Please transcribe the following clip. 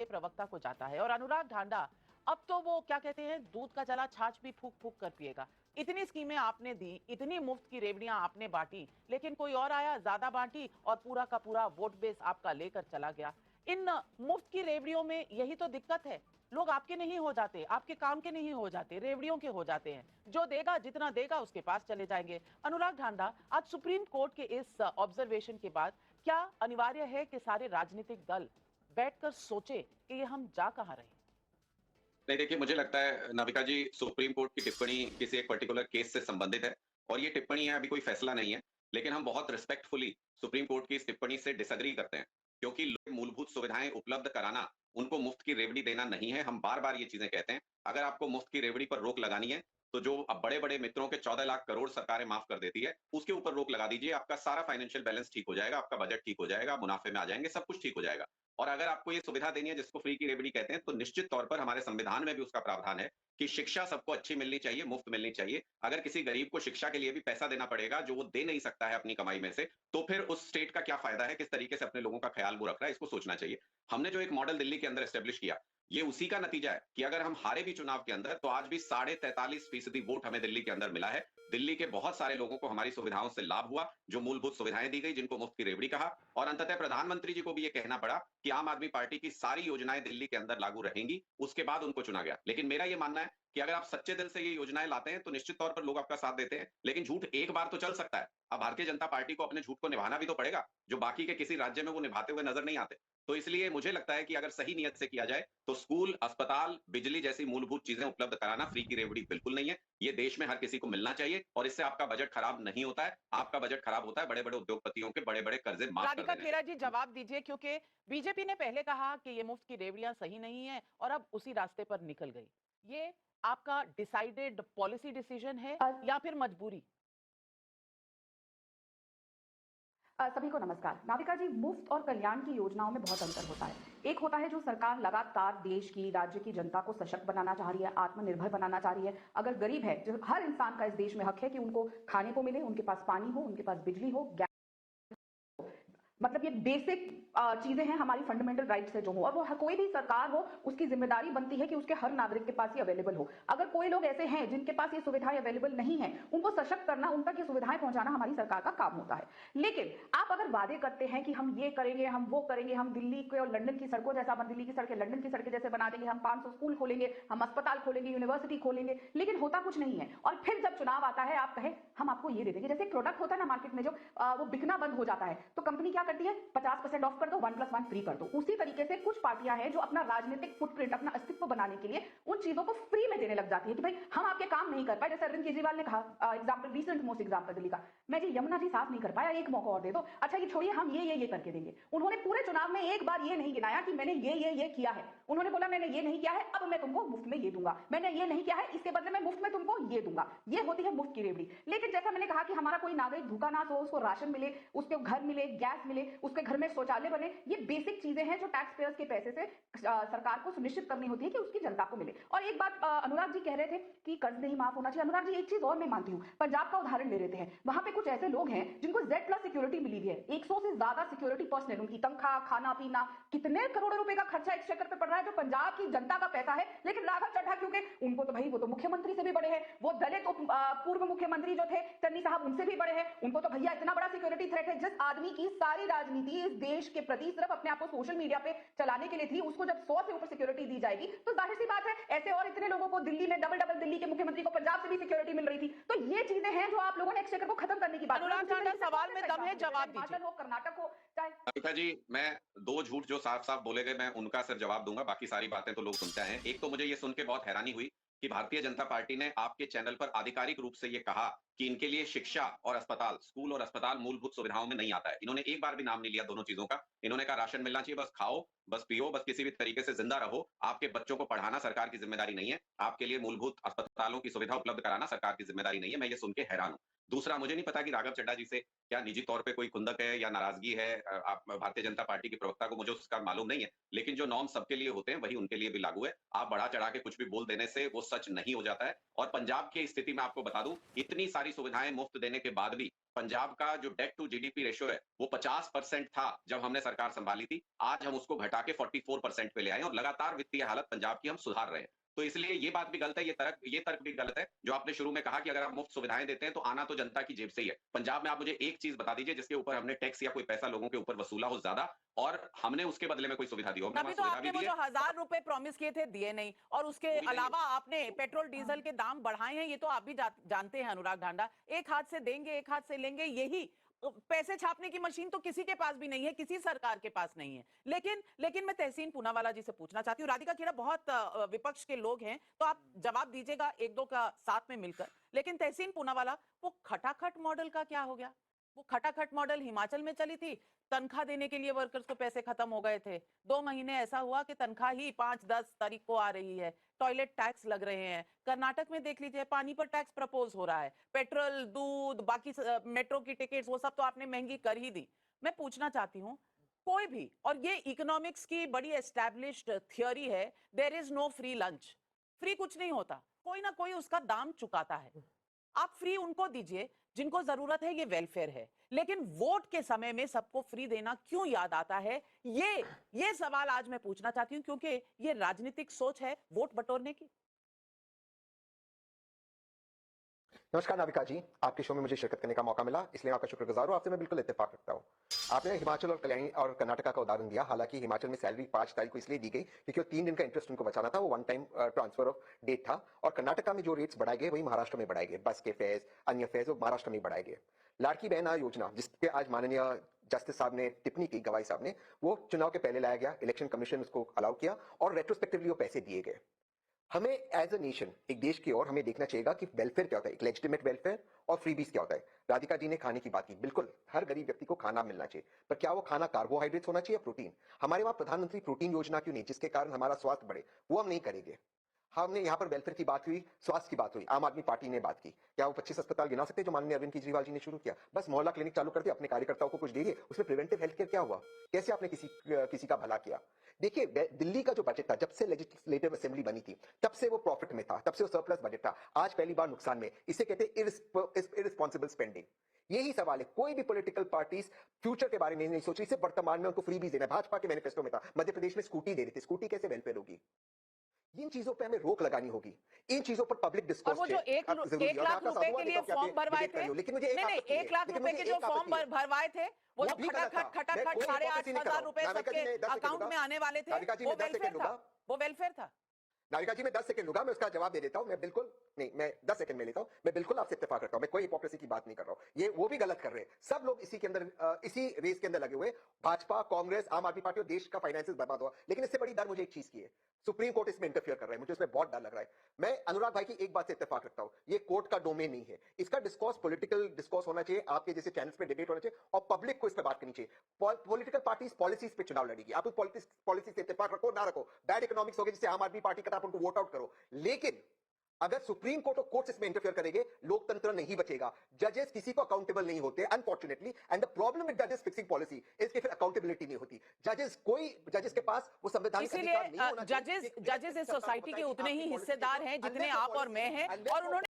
प्रवक्ता को जाता है और अनुराग ढांडा अब तो वो क्या कहते हैं, दूध का जला छाछ भी फूक फूक कर पिएगा। इतनी स्कीमें आपने दी, इतनी मुफ्त की रेवड़ियां आपने बांटी, लेकिन कोई और आया, ज्यादा बांटी और पूरा का पूरा वोट बेस आपका लेकर चला गया। इन मुफ्त की रेवड़ियों में यही तो दिक्कत है, लोग आपके नहीं हो जाते, आपके काम के नहीं हो जाते, रेवड़ियों के हो जाते हैं। जो देगा, जितना देगा उसके पास चले जाएंगे। अनुराग ढांडा, आज सुप्रीम कोर्ट के इस ऑब्जर्वेशन के बाद क्या अनिवार्य है कि सारे राजनीतिक दल बैठकर सोचे कि ये हम जा कहां रहे हैं? नहीं, देखिए, मुझे लगता है नाविका जी, सुप्रीम कोर्ट की टिप्पणी किसी एक पर्टिकुलर केस से संबंधित है और ये टिप्पणी है, अभी कोई फैसला नहीं है। लेकिन हम बहुत रिस्पेक्टफुली सुप्रीम कोर्ट की इस टिप्पणी से डिसएग्री करते हैं, क्योंकि मूलभूत सुविधाएं उपलब्ध कराना, उनको मुफ्त की रेवड़ी देना नहीं है। हम बार बार ये चीजें कहते हैं। अगर आपको मुफ्त की रेवड़ी पर रोक लगानी है, तो जो अब बड़े बड़े मित्रों के 14 लाख करोड़ सरकारें माफ कर देती है, उसके ऊपर रोक लगा दीजिए। आपका सारा फाइनेंशियल बैलेंस ठीक हो जाएगा, आपका बजट ठीक हो जाएगा, मुनाफे में आ जाएंगे, सब कुछ ठीक हो जाएगा। और अगर आपको ये सुविधा देनी है जिसको फ्री की रेवड़ी कहते हैं, तो निश्चित तौर पर हमारे संविधान में भी उसका प्रावधान है कि शिक्षा सबको अच्छी मिलनी चाहिए, मुफ्त मिलनी चाहिए। अगर किसी गरीब को शिक्षा के लिए भी पैसा देना पड़ेगा जो वो दे नहीं सकता है अपनी कमाई में से, तो फिर उस स्टेट का क्या फायदा है, किस तरीके से अपने लोगों का ख्याल वो रख रहा है, इसको सोचना चाहिए। हमने जो एक मॉडल दिल्ली के अंदर एस्टेब्लिश किया, ये उसी का नतीजा है कि अगर हम हारे भी चुनाव के अंदर, तो आज भी 43.5% वोट हमें दिल्ली के अंदर मिला है। दिल्ली के बहुत सारे लोगों को हमारी सुविधाओं से लाभ हुआ, जो मूलभूत सुविधाएं दी गई, जिनको मुफ्त की रेवड़ी कहा, और अंततः प्रधानमंत्री जी को भी ये कहना पड़ा कि आम आदमी पार्टी की सारी योजनाएं दिल्ली के अंदर लागू रहेंगी। उसके बाद उनको चुना गया। लेकिन मेरा ये मानना है कि अगर आप सच्चे दिल से ये योजनाएं लाते हैं, तो निश्चित तौर पर लोग आपका साथ देते हैं। लेकिन झूठ एक बार तो चल सकता है। अब भारतीय जनता पार्टी को अपने झूठ को निभाना भी तो पड़ेगा, जो बाकी के किसी राज्य में वो निभाते हुए नजर नहीं आते। तो इसलिए मुझे लगता है कि अगर सही नियत से किया जाए, तो स्कूल, अस्पताल, बिजली जैसी मूलभूत चीजें उपलब्ध कराना फ्री की रेवड़ी बिल्कुल नहीं है। ये देश में हर किसी को मिलना चाहिए और इससे आपका बजट खराब नहीं होता है। आपका बजट खराब होता है बड़े बड़े उद्योगपतियों के बड़े बड़े कर्जे माफ कर राधिका देने से। खेरा जी, जवाब दीजिए, क्योंकि बीजेपी ने पहले कहा कि ये मुफ्त की रेवड़ियां सही नहीं है और अब उसी रास्ते पर निकल गई। ये आपका डिसाइडेड पॉलिसी डिसीजन है या फिर मजबूरी? सभी को नमस्कार। नाविका जी, मुफ्त और कल्याण की योजनाओं में बहुत अंतर होता है। एक होता है जो सरकार लगातार देश की, राज्य की जनता को सशक्त बनाना चाह रही है, आत्मनिर्भर बनाना चाह रही है। अगर गरीब है, जो हर इंसान का इस देश में हक है कि उनको खाने को मिले, उनके पास पानी हो, उनके पास बिजली हो, मतलब ये बेसिक चीजें हैं, हमारी फंडामेंटल राइट्स है जो हो, और वो कोई भी सरकार हो, उसकी जिम्मेदारी बनती है कि उसके हर नागरिक के पास ये अवेलेबल हो। अगर कोई लोग ऐसे हैं जिनके पास ये सुविधाएं अवेलेबल नहीं है, उनको सशक्त करना, उन तक ये सुविधाएं पहुंचाना हमारी सरकार का काम होता है। लेकिन आप अगर वादे करते हैं कि हम ये करेंगे, हम वो करेंगे, हम दिल्ली के और लंदन की सड़कों जैसा, दिल्ली की सड़कें लंदन की सड़कें जैसे बना देंगे, हम 500 स्कूल खोलेंगे, हम अस्पताल खोलेंगे, यूनिवर्सिटी खोलेंगे, लेकिन होता कुछ नहीं है। और फिर जब चुनाव आता है, आप कहें हम आपको ये दे देंगे। जैसे एक प्रोडक्ट होता है ना मार्केट में, जो वो बिकना बंद हो जाता है, तो कंपनी क्या करती है, 50% ऑफ कर दो, 1+1 फ्री कर दो। उसी तरीके से कुछ पार्टियां हैं जो अपना राजनीतिक फुटप्रिंट, अपना अस्तित्व बनाने के लिए उन चीजों को फ्री में देने लग जाती है कि भाई हम आपके काम नहीं कर पाए। जैसे अरविंद केजरीवाल ने कहा, example, recent most example Delhi का, मैं जी यमुना जी साफ नहीं कर पाया, एक मौका और दे दो। अच्छा ये छोड़िए, हम ये करके देंगे। उन्होंने पूरे चुनाव में एक बार ये नहीं गिनाया कि मैंने ये किया है। उन्होंने बोला मैंने ये नहीं किया है, अब मैं तुमको मुफ्त में ये दूंगा, मैंने ये नहीं किया है, इसके बदले में मुफ्त में तुमको ये दूंगा। ये होती है मुफ्त की रेवड़ी। लेकिन जैसा मैंने कहा कि हमारा कोई नागरिक भूखा ना सो, उसको राशन मिले, उसके घर मिले, गैस मिले, उसके घर में शौचालय बने, ये बेसिक चीजें हैं जो टैक्स पेयर्स के पैसे से सरकार को सुनिश्चित करनी होती है कि उसकी जनता को मिले। और एक बात अनुराग जी कह रहे थे कि कर्ज नहीं माफ होना चाहिए। अनुराग जी, एक चीज और मैं मानती हूँ, पंजाब का उदाहरण ले लेते हैं। वहां पे कुछ ऐसे लोग हैं जिनको Z+ सिक्योरिटी मिली हुई है, 100 से ज्यादा सिक्योरिटी पर्सनल, उनकी तनख्वाह, खाना पीना, कितने करोड़ों रुपए का खर्चा एक्सचेकर पे पड़ रहा है, जो पंजाब की जनता का पैसा है। लेकिन राघव चड्ढा, क्योंकि उनको तो भाई वो तो मुख्यमंत्री से भी बड़े हैं, वो दलित पूर्व मुख्यमंत्री जो थे चन्नी साहब, उनसे भी बड़े हैं, उनको तो भैया इतना बड़ा सिक्योरिटी थ्रेट है। जिस आदमी की सारी राजनीति इस देश के प्रति सिर्फ अपने आप को सोशल मीडिया पे चलाने के लिए थी, उसको जब 100 से ऊपर सिक्योरिटी दी जाएगी, तो जाहिर सी बात है ऐसे और इतने लोगों को दिल्ली में डबल दिल्ली के मुख्यमंत्री को पंजाब से भी सिक्योरिटी मिल रही थी। तो ये चीजें हैं जो आप लोगों ने एक्सचेकर को खत्म करने की बात। अनुराग ठांडा, सवाल में दम है, जवाब दीजिए। हिमाचल हो, कर्नाटक हो, चाहे अमिता जी, मैं दो झूठ जो साफ साफ बोले गए, मैं उनका सिर्फ जवाब दूंगा, बाकी सारी बातें तो लोग सुनते हैं। एक तो मुझे ये सुन के बहुत हैरानी हुई कि भारतीय जनता पार्टी ने आपके चैनल पर आधिकारिक रूप से ये कहा कि इनके लिए शिक्षा और अस्पताल, स्कूल और अस्पताल मूलभूत सुविधाओं में नहीं आता है। इन्होंने एक बार भी नाम नहीं लिया दोनों चीजों का। इन्होंने कहा राशन मिलना चाहिए, बस खाओ, बस पियो, बस किसी भी तरीके से जिंदा रहो। आपके बच्चों को पढ़ाना सरकार की जिम्मेदारी नहीं है। आपके लिए मूलभूत अस्पतालों की सुविधा उपलब्ध कराना सरकार की जिम्मेदारी नहीं है। मैं ये सुन के हैरान हूं। दूसरा, मुझे नहीं पता कि राघव चड्ढा जी से क्या निजी तौर पे कोई खुंदक है या नाराजगी है, आप भारतीय जनता पार्टी के प्रवक्ता को मुझे उसका मालूम नहीं है, लेकिन जो नॉर्म सबके लिए होते हैं वही उनके लिए भी लागू है। आप बढ़ा चढ़ा के कुछ भी बोल देने से वो सच नहीं हो जाता है। और पंजाब की स्थिति में आपको बता दूं, इतनी सारी सुविधाएं मुफ्त देने के बाद भी पंजाब का जो डेट टू जीडीपी रेशियो है वो 50% था जब हमने सरकार संभाली थी। आज हम उसको घटा के 44% पे ले आए और लगातार वित्तीय हालत पंजाब की हम सुधार रहे हैं। तो इसलिए ये बात भी गलत है, ये तर्क भी गलत है जो आपने शुरू में कहा कि अगर आप मुफ्त सुविधाएं देते हैं तो आना तो जनता की जेब से ही है। पंजाब में आप मुझे एक चीज बता दीजिए जिसके ऊपर हमने टैक्स या कोई पैसा लोगों के ऊपर वसूला हो ज्यादा और हमने उसके बदले में कोई सुविधा दी हो। हमने अभी वहाँ तो सुविधा आपने भी वो दी जो है। 1,000 रुपए प्रॉमिस किए थे दिए नहीं, और उसके वो भी नहीं अलावा आपने पेट्रोल डीजल के दाम बढ़ाए हैं, ये तो आप भी जानते हैं अनुराग ढांडा। एक हाथ से देंगे एक हाथ से लेंगे, यही पैसे छापने की मशीन तो किसी के पास भी नहीं है, किसी सरकार के पास नहीं है। लेकिन मैं तहसीन पूनावाला जी से पूछना चाहती हूँ, राधिका खेड़ा बहुत विपक्ष के लोग हैं तो आप जवाब दीजिएगा एक दो का साथ में मिलकर, लेकिन तहसीन पूनावाला, वो खटाखट मॉडल का क्या हो गया? वो खटाखट मॉडल हिमाचल में चली थी, तनख्वाह देने के लिए वर्कर्स को पैसे खत्म हो गए थे, 2 महीने ऐसा हुआ कि तनख्वाह ही 5-10 तारीख को आ रही है, टॉयलेट टैक्स लग रहे हैं। कर्नाटक में देख लीजिए, पानी पर टैक्स प्रपोज हो रहा है, पेट्रोल, दूध, बाकी मेट्रो की टिकट्स वो सब तो आपने महंगी कर ही दी। मैं पूछना चाहती हूँ, कोई भी, और ये इकोनॉमिक्स की बड़ी एस्टैब्लिश्ड थियोरी है, there is no free lunch. Free कुछ नहीं होता, कोई ना कोई उसका दाम चुकाता है। आप फ्री उनको दीजिए जिनको जरूरत है, ये वेलफेयर है। लेकिन वोट के समय में सबको फ्री देना क्यों याद आता है, ये सवाल आज मैं पूछना चाहती हूं, क्योंकि ये राजनीतिक सोच है वोट बटोरने की। नमस्कार नाविका जी, आपके शो में मुझे शिरकत करने का मौका मिला, इसलिए आपका शुक्रगुजार हूं। आपसे मैं बिल्कुल इत्तेफाक रखता हूं। आपने हिमाचल और कल्याणी और कर्नाटका का उदाहरण दिया। हालांकि हिमाचल में सैलरी 5 तारीख को इसलिए दी गई क्योंकि वो 3 दिन का इंटरेस्ट उनको बचाना था, वो one time transfer of debt था। और कर्नाटका में जो रेट्स बढ़ाए गए वही महाराष्ट्र में बढ़ाए गए, बस के फेयर्स, अन्य फेयर्स वो महाराष्ट्र में बढ़ाए गए। लाड़की बहन योजना, जिसके आज माननीय जस्टिस साहब ने टिप्पणी की, गवाही साहब ने, वो चुनाव के पहले लाया गया, इलेक्शन कमीशन उसको अलाउ किया और रेट्रोस्पेक्टिवली वो पैसे दिए गए। हमें एज अ नेशन, एक देश की ओर हमें देखना चाहिएगा कि वेलफेयर क्या होता है, एक लेजिटिमेट वेलफेयर और फ्रीबीज क्या होता है। राधिका जी ने खाने की बात की, बिल्कुल हर गरीब व्यक्ति को खाना मिलना चाहिए, पर क्या वो खाना कार्बोहाइड्रेट्स होना चाहिए या प्रोटीन? हमारे वहां प्रधानमंत्री प्रोटीन योजना क्यों नहीं, जिसके कारण हमारा स्वास्थ्य बढ़े? वो हम नहीं करेंगे। हमने यहाँ पर वेलफेयर की बात हुई, स्वास्थ्य की बात हुई, आम आदमी पार्टी ने बात की। क्या वो 25 अस्पताल गिना सकते हैं जो माननीय अरविंद केजरीवाल जी ने शुरू किया? बस मोहल्ला क्लिनिक चालू कर दिया, अपने कार्यकर्ताओं को कुछ दे दिए, उसमें प्रिवेंटिव हेल्थ केयर क्या हुआ? कैसे आपने किसी का भला किया? देखिए, दिल्ली का जो बजट था, जब से लेजिस्लेटिव असेंबली बनी थी तब से वो प्रॉफिट में था, तब से वो सरप्लस बजट था। आज पहली बार नुकसान में। इसे कहते हैं इररिस्पॉन्सिबल स्पेंडिंग। यही सवाल है, कोई भी पॉलिटिकल पार्टीज फ्यूचर के बारे में नहीं सोच रही, सिर्फ वर्तमान में उनको फ्री भी देना है। भाजपा के मैनिफेस्टो में था, मध्य प्रदेश में स्कूटी दे रही थी, स्कूटी कैसे वेलफेयर होगी? इन चीजों पे हमें रोक लगानी होगी, इन चीजों पर पब्लिक और डिस्कोर्स वो जो 1 लाख रुपए के लिए फॉर्म भरवाए थे, लेकिन मुझे नहीं 1 लाख रुपए के जो फॉर्म भरवाए थे, वो जो खटाखट 8,500 रुपए सबके अकाउंट में आने वाले थे, वो वेलफेयर था। नाविका जी, मैं 10 सेकंड लूंगा, मैं उसका जवाब दे देता हूं। मैं बिल्कुल नहीं, मैं 10 सेकंड में लेता हूं। मैं बिल्कुल आपसे इत्तेफाक करता हूं, मैं कोई हिपोक्रेसी की बात नहीं कर रहा हूं। ये वो भी गलत कर रहे हैं, सब लोग इसी के अंदर, इसी रेस के अंदर लगे हुए, भाजपा, कांग्रेस, आम आदमी पार्टी और देश का फाइनेंसेस बर्बाद हुआ। लेकिन इससे बड़ी डर मुझे एक चीज की है, सुप्रीम कोर्ट इसमें इंटरफियर कर रहा है, मुझे इसमें बहुत डर लग रहा है। मैं अनुराग भाई की एक बात से इत्तेफाक रखता हूं, ये कोर्ट का डोमेन नहीं है। इसका डिस्कोर्स पॉलिटिकल डिस्कोर्स होना चाहिए, आपके जैसे चैनल्स पे डिबेट होना चाहिए और पब्लिक को इस पर बात करनी चाहिए। पॉलिटिकल पार्टीज पॉलिसीज पे चुनाव लड़ेगी, आप उस पॉलिसी से इत्तेफाक रखो ना रखो, बैड इकोनॉमिक्स होगी जिससे आम आदमी पार्टी का आप उनको वोट आउट करो, लेकिन अगर सुप्रीम कोर्ट और कोर्ट्स इसमें इंटरफेयर करेंगे, लोकतंत्र नहीं बचेगा। जजेस किसी को अकाउंटेबल नहीं होते, unfortunately, and the problem with जजेस फिक्सिंग पॉलिसी इज कि फिर अकाउंटेबिलिटी नहीं होती। जजेस के पास वो संवैधानिक अधिकार नहीं होना चाहिए। जजेस इस सोसाइटी के उतने ही हिस्सेदार हैं जितने आप और मैं हैं, और उन्होंने